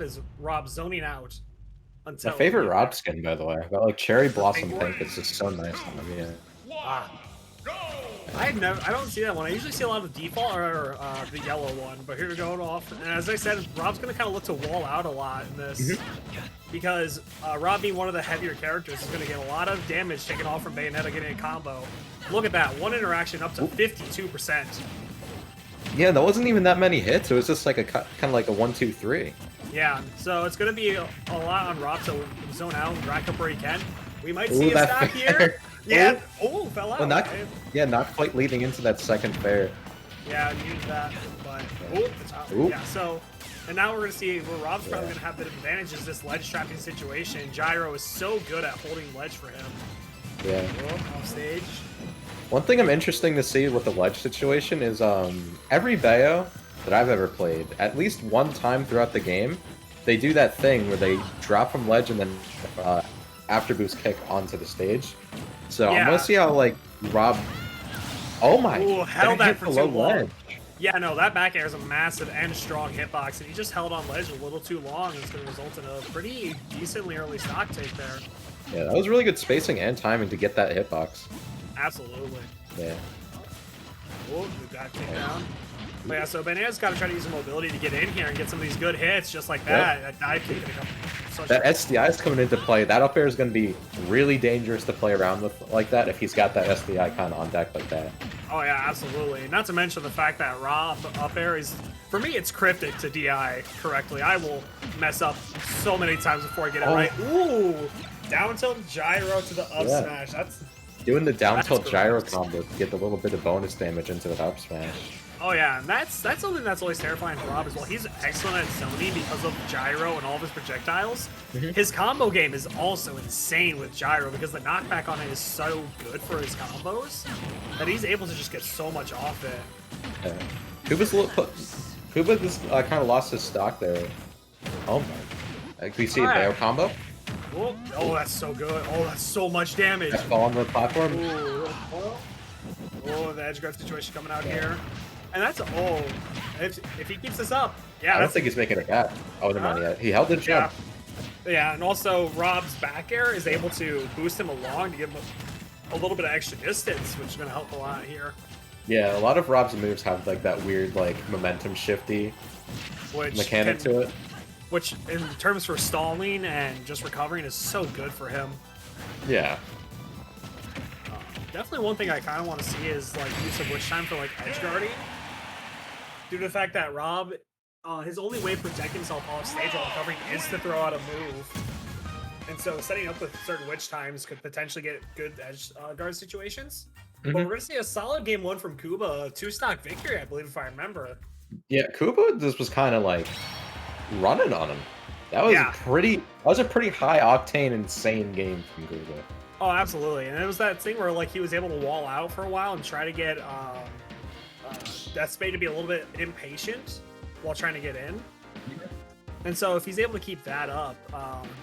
is R.O.B zoning out until My favorite R.O.B skin, by the way. That like cherry blossom pink. It's just so nice on him. Yeah. Ah. I don't see that one. I usually see a lot of the default or the yellow one, but here we're going off. And as I said, R.O.B's going to kind of look to wall out a lot in this because R.O.B being one of the heavier characters is going to get a lot of damage taken off from Bayonetta getting a combo. Look at that, one interaction up to 52%. Yeah, that wasn't even that many hits. It was just like a kind of like a 1-2-3. Yeah, so it's going to be a lot on R.O.B to zone out and rack up where he can. We might see a stock here. Yeah. Oh, fell out. Well, not quite leading into that second fair. Yeah, I needed that, but yeah. So, and now we're gonna see where R.O.B's probably gonna have the advantage is this ledge trapping situation. Gyro is so good at holding ledge for him. Yeah. Off stage. One thing I'm interesting to see with the ledge situation is every Bayo that I've ever played, at least one time throughout the game, they do that thing where they drop from ledge and then after boost kick onto the stage. So I'm gonna see how like R.O.B. Oh my! Ooh, held that for too long. Yeah, no, that back air is a massive and strong hitbox, and he just held on ledge a little too long. It's gonna result in a pretty decently early stock take there. Yeah, that was really good spacing and timing to get that hitbox. Absolutely. Yeah. Oh, we got kicked down. But yeah, so Bayonetta's got to try to use his mobility to get in here and get some of these good hits, just like that. That dive kick. That SDI is coming into play. That up air is going to be really dangerous to play around with like that if he's got that SDI kind of on deck like that. Oh yeah, absolutely. Not to mention the fact that R.O.B up air is, for me, it's cryptic to DI correctly. I will mess up so many times before I get it right. Ooh, down tilt gyro to the up smash. That's doing the down tilt gyro combo to get a little bit of bonus damage into the up smash. Oh yeah, and that's something that's always terrifying for R.O.B as well. He's excellent at zoning because of gyro and all of his projectiles. His combo game is also insane with gyro because the knockback on it is so good for his combos that he's able to just get so much off it. Yeah. KOOBA just kind of lost his stock there. Oh my! Can we see a Bayo combo? Oh, that's so good. Oh, that's so much damage. That fall on the platform. Oh, the edge guard situation coming out here. And that's if he keeps this up, I don't think he's making a gap. Oh, never mind yet. He held the jump. Yeah, and also R.O.B's back air is able to boost him along to give him a little bit of extra distance, which is going to help a lot here. Yeah, a lot of R.O.B's moves have like that weird like momentum shifty mechanic to it. Which, in terms for stalling and just recovering, is so good for him. Yeah. Definitely one thing I kind of want to see is like use of witch time for like edge guarding. Due to the fact that R.O.B, his only way to protect himself off stage while recovering is to throw out a move. And so setting up with certain witch times could potentially get good edge guard situations. But we're going to see a solid game one from KOOBA, a 2-stock victory, I believe, if I remember. Yeah, KOOBA just was kind of like running on him. That was a pretty high octane, insane game from KOOBA. Oh, absolutely. And it was that thing where like he was able to wall out for a while and try to get Deathspade to be a little bit impatient while trying to get in. And so if he's able to keep that up,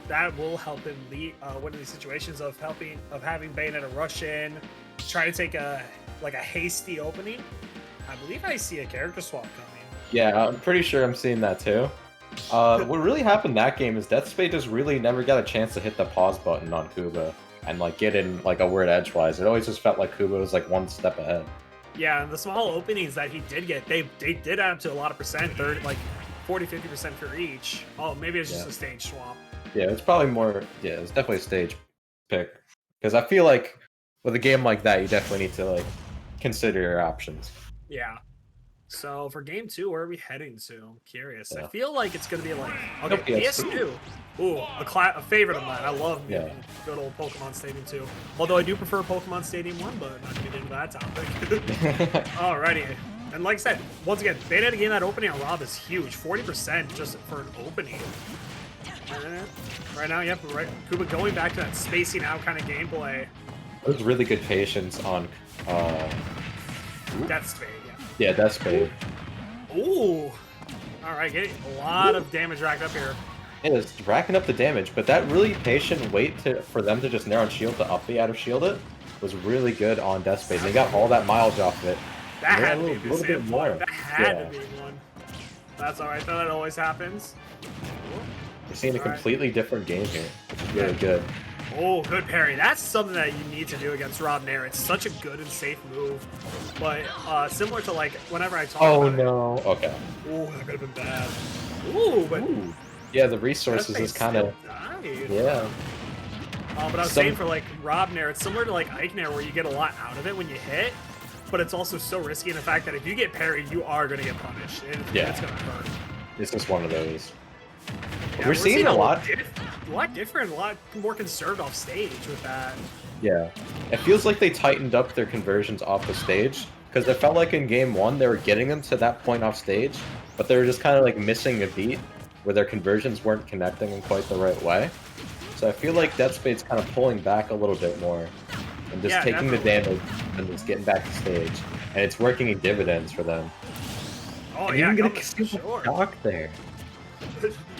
that will help him lead one of these situations of having Bayonetta rush in, try to take a hasty opening. I believe I see a character swap coming. Yeah, I'm pretty sure I'm seeing that too. What really happened that game is Deathspade just really never got a chance to hit the pause button on KOOBA and like get in like a word edgewise. It always just felt like KOOBA was like one step ahead. Yeah, and the small openings that he did get, they did add up to a lot of percent, 30, like 40-50% for each. Oh, maybe it's just a stage swap. Yeah, it's probably more. Yeah, it's definitely a stage pick because I feel like with a game like that, you definitely need to like consider your options. Yeah. So for game 2, where are we heading to? I'm curious. I feel like it's gonna be like PS2. Ooh, a favorite of mine. I love good old Pokemon Stadium 2. Although I do prefer Pokemon Stadium 1, but not to get into that topic. Alrighty. And like I said, once again, Bayonetta getting that opening on R.O.B is huge. 40% just for an opening. Right now, KOOBA going back to that spacing out kind of gameplay. There's really good patience on Deathspade. Yeah, Deathspade. Ooh! Alright, getting a lot of damage racked up here. It is racking up the damage, but that really patient wait for them to just narrow and shield to up the out of shield it was really good on Deathspade. They got all that mileage off of it. That had to be a little bit more. That had to be one. That's alright, though. That always happens. We're seeing a completely different game here, which is really good. Oh, good parry. That's something that you need to do against R.O.B Nair. It's such a good and safe move. But similar to, like, whenever I talk about it. Oh, no. Okay. Ooh, that could have been bad. Ooh, but... Ooh. Yeah, the resources is kind of... Yeah. But I was saying for, like, R.O.B Nair, it's similar to, like, Ike Nair, where you get a lot out of it when you hit. But it's also so risky in the fact that if you get parried, you are going to get punished. And it's going to hurt. This is one of those. Yeah, we're seeing a lot different, a lot more conserved off stage with that. Yeah. It feels like they tightened up their conversions off the stage, because it felt like in game 1 they were getting them to that point off stage, but they were just kind of like missing a beat where their conversions weren't connecting in quite the right way. So I feel like Deathspade's kind of pulling back a little bit more and just taking the damage and just getting back to stage. And it's working in dividends for them. Oh, and yeah, even get a stock there.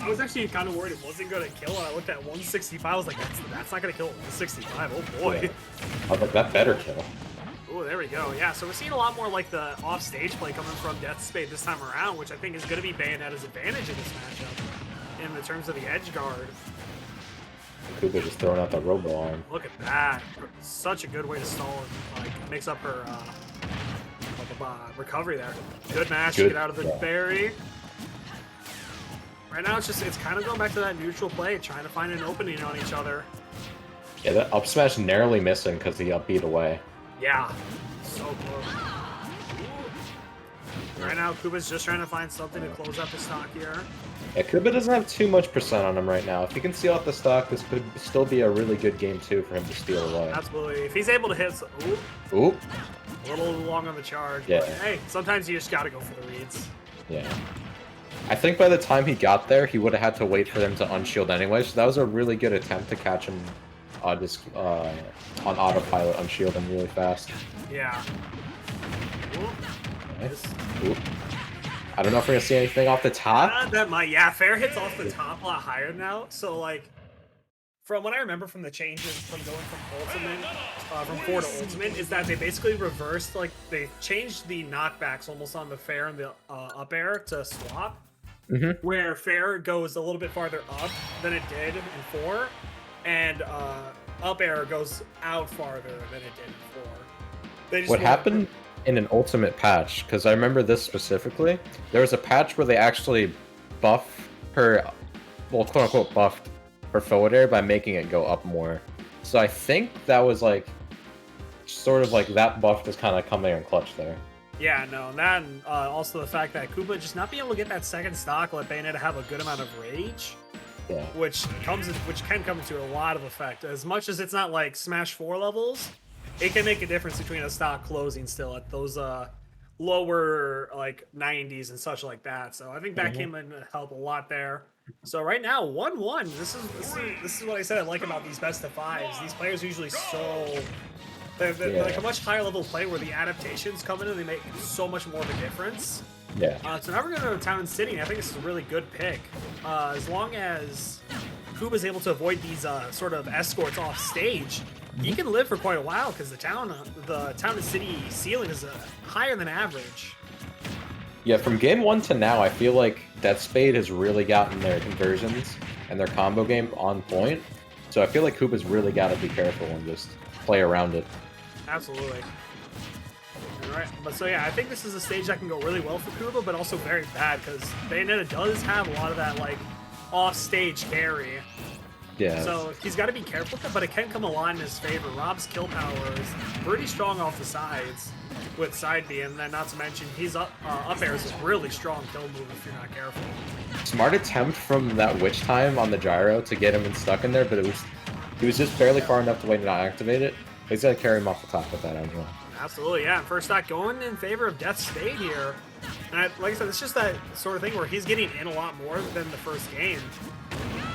I was actually kind of worried it wasn't going to kill, and I looked at 165. I was like, that's not going to kill 165. Oh boy. Yeah. I was like, that better kill. Oh, there we go. Yeah, so we're seeing a lot more like the off-stage play coming from Deathspade this time around, which I think is going to be Bayonetta's advantage in this matchup in the terms of the edge guard. KOOBA just throwing out the robo arm. Look at that. Such a good way to stall and like makes up her recovery there. Good match to get out of the berry. Right now, it's kind of going back to that neutral play, trying to find an opening on each other. Yeah, that up smash narrowly missing because he up beat away. Yeah, so close. Right now, KOOBA's just trying to find something to close up his stock here. Yeah, KOOBA doesn't have too much percent on him right now. If he can steal out the stock, this could still be a really good game, too, for him to steal away. Absolutely. If he's able to hit... Ooh. A little long on the charge. Yeah. But, hey, sometimes you just gotta go for the reads. Yeah. I think by the time he got there, he would have had to wait for them to unshield anyway, so that was a really good attempt to catch him on autopilot unshield him really fast. Yeah. Nice. Ooh. I don't know if we're gonna see anything off the top. That might, yeah, fair hits off the top a lot higher now, so like, from what I remember from the changes from going from Ultimate, from 4 to Ultimate, is that they basically reversed, like, they changed the knockbacks almost on the fair and the up air to swap, where fair goes a little bit farther up than it did in 4, and up air goes out farther than it did in 4. They just what happened in an Ultimate patch, because I remember this specifically, there was a patch where they actually buff her, well, quote-unquote buffed her forward air by making it go up more. So I think that was like, sort of like that buff just kind of coming in clutch there. Yeah, no, and that, and also the fact that KOOBA just not being able to get that second stock, let Bayonetta have a good amount of rage, which can come into a lot of effect. As much as it's not like Smash 4 levels, it can make a difference between a stock closing still at those lower like 90s and such like that. So I think that came in to help a lot there. So right now, 1-1. This is what I said I like about these best of fives. These players are usually they're like a much higher level play where the adaptations come in and they make so much more of a difference. Yeah. So now we're going to go to Town and City, and I think this is a really good pick. As long as KOOBA is able to avoid these sort of escorts off stage, he can live for quite a while because the Town and City ceiling is higher than average. Yeah, from game 1 to now, I feel like Deathspade has really gotten their conversions and their combo game on point. So I feel like KOOBA's really got to be careful and just play around it. Absolutely. Alright, but so yeah, I think this is a stage that can go really well for KOOBA, but also very bad because Bayonetta does have a lot of that like off-stage carry. Yeah. So he's got to be careful with it, but it can come a lot in his favor. R.O.B's kill power is pretty strong off the sides with side B, and then not to mention he's up air is a really strong kill move if you're not careful. Smart attempt from that witch time on the gyro to get him stuck in there, but he was just barely far enough away to not activate it. He's got to carry him off the top with that as well. Absolutely, yeah. First stock going in favor of Deathspade here. And like I said, it's just that sort of thing where he's getting in a lot more than the first game.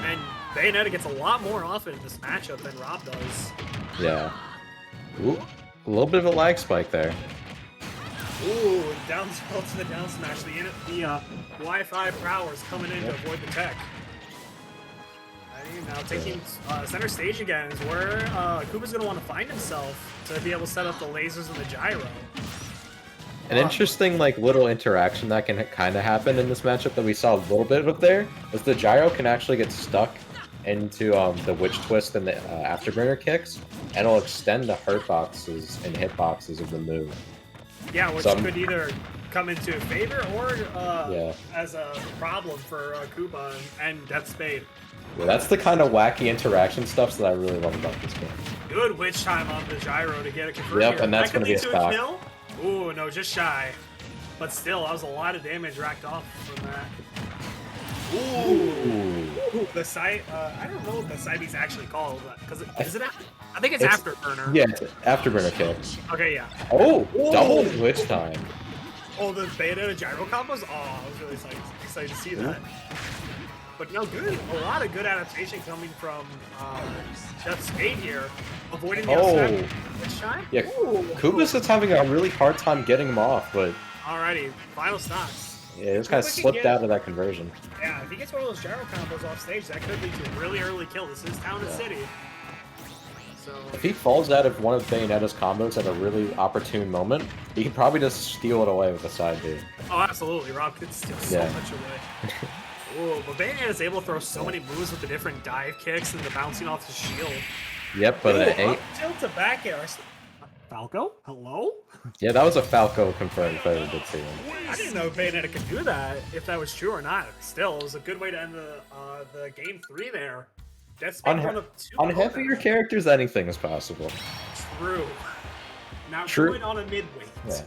And Bayonetta gets a lot more often in this matchup than R.O.B does. Yeah. Ooh, a little bit of a lag spike there. Ooh, down tilt to the down smash. The Wi-Fi prowess coming in to avoid the tech. Now taking center stage again is where KOOBA's going to want to find himself to be able to set up the lasers and the gyro. An interesting like little interaction that can kind of happen in this matchup that we saw a little bit of there is the gyro can actually get stuck into the witch twist and the afterburner kicks, and it'll extend the hurt boxes and hit boxes of the move. Yeah, which could either come into favor or yeah. as a problem for KOOBA and Deathspade. Yeah, that's the kind of wacky interaction stuff that I really love about this game. Good witch time on the gyro to get a conversion. Yep, and that's going to be a stock. Ooh, no, just shy. But still, that was a lot of damage racked off from that. Ooh. The side, I don't know what the side B's actually called. Because is it? I think it's afterburner. Yeah, it's afterburner kick. Okay, yeah. Oh, double witch time. Oh, the Bayonetta gyro combos? Oh, I was really excited to see that. But no, good. A lot of good adaptation coming from Deathspade here. Avoiding the outside witch time. Yeah, KOOBA's just having a really hard time getting him off, but... Alrighty, final stocks. Yeah, just kind of slipped out of that conversion. Yeah, if he gets one of those gyro combos off stage, that could lead to a really early kill. This is Town and City. So if he falls out of one of Bayonetta's combos at a really opportune moment, he can probably just steal it away with a side B. Oh, absolutely. Rob could steal so much away. Ooh, but Bayonetta is able to throw so many moves with the different dive kicks and the bouncing off the shield. Yep, but it ain't. Tilt to back air. Falco? Hello? Yeah, that was a Falco confirmed favorite good team. I didn't know Bayonetta could do that, if that was true or not. Still, it was a good way to end the game 3 there. On heavier characters, anything is possible. True. Now true on a midweight. Yeah.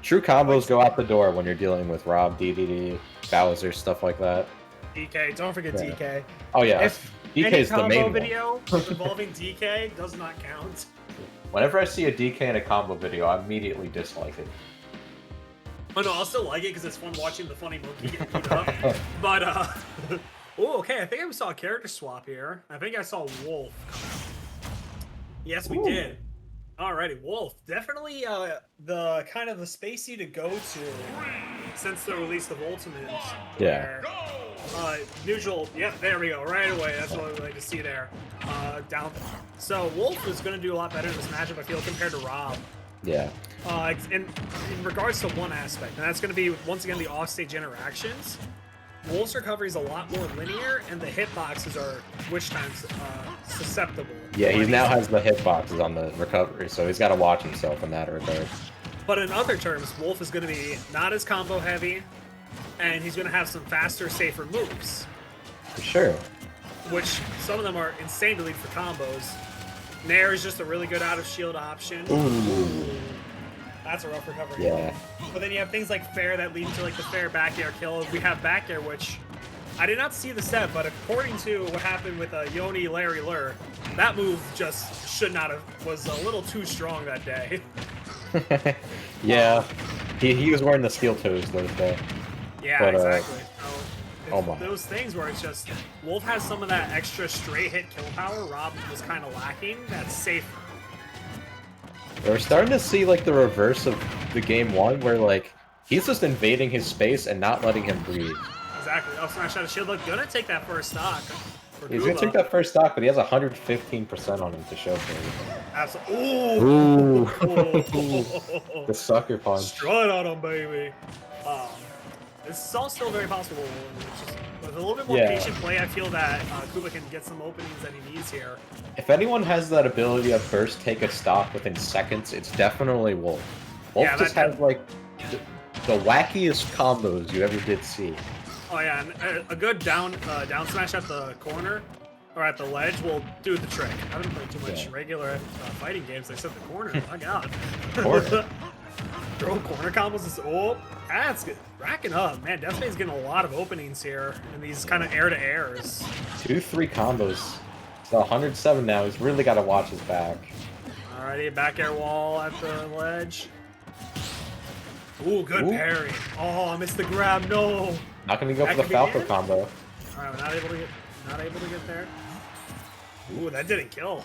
True combos go out the door when you're dealing with R.O.B, DDD, Bowser, stuff like that. DK, don't forget DK. Oh yeah, if DK's the main one. video involving DK does not count. Whenever I see a DK in a combo video, I immediately dislike it. Oh no, I'll still like it because it's fun watching the funny monkey get beat up. But oh, okay, I think I saw a character swap here. I think I saw Wolf. Yes, we did. Alrighty, Wolf. Definitely the kind of the spacey to go to since the release of Ultimate. Yeah. Neutral. Yep, there we go. Right away. That's what I would like to see there. Down. So Wolf is going to do a lot better in this matchup, I feel, compared to R.O.B. Yeah. In regards to one aspect, and that's going to be once again the offstage interactions. Wolf's recovery is a lot more linear, and the hitboxes are which times susceptible. Yeah, he now has the hitboxes on the recovery, so he's got to watch himself in that regard. But in other terms, Wolf is going to be not as combo heavy, and he's going to have some faster, safer moves. For sure. Which some of them are insane to lead for combos. Nair is just a really good out-of-shield option. Ooh. That's a rough recovery. Yeah. But then you have things like Fair that lead to like the Fair back air kill. We have back air, which I did not see the set, but according to what happened with Yoni Larry Lur, that move just should not have, was a little too strong that day. Yeah. He was wearing the steel toes those days. Yeah, but, exactly. So oh my. Those things where it's just Wolf has some of that extra straight hit kill power R.O.B was kind of lacking. That's safer. We're starting to see like the reverse of the game 1, where like he's just invading his space and not letting him breathe. Exactly. Oh, smash out of shield. Look, gonna take that first stock. He's gonna take that first stock, but he has 115% on him to show for it. Absolutely. Ooh. The sucker punch. Strut on him, baby. It's all still very possible. Just with a little bit more patient play, I feel that KOOBA can get some openings that he needs here. If anyone has that ability to burst take a stock within seconds, it's definitely Wolf. Wolf just has like the wackiest combos you ever did see. Oh yeah, and a good down smash at the corner or at the ledge will do the trick. I haven't played too much regular fighting games except the corner. My God. Corner. Throw corner combos is that's good. Racking up, man. Deathspade's getting a lot of openings here in these kind of air-to-airs. 2-3 combos. So 107 now. He's really got to watch his back. Alrighty, back air wall at the ledge. Ooh, good parry. Oh, I missed the grab. No. Not gonna go for the Falco combo. All right, we're not able to get there. Ooh, that didn't kill.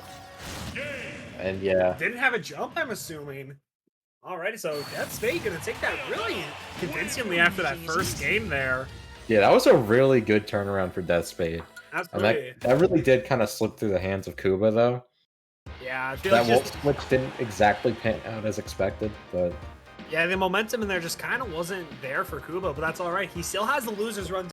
And yeah. Didn't have a jump, I'm assuming. Alrighty, so Deathspade gonna take that really convincingly after that first game there. Yeah, that was a really good turnaround for Deathspade. Absolutely. And that really did kind of slip through the hands of KOOBA, though. Yeah, I feel that Wolf switch didn't exactly pan out as expected, but Yeah, the momentum in there just kind of wasn't there for KOOBA, but that's all right. He still has the losers run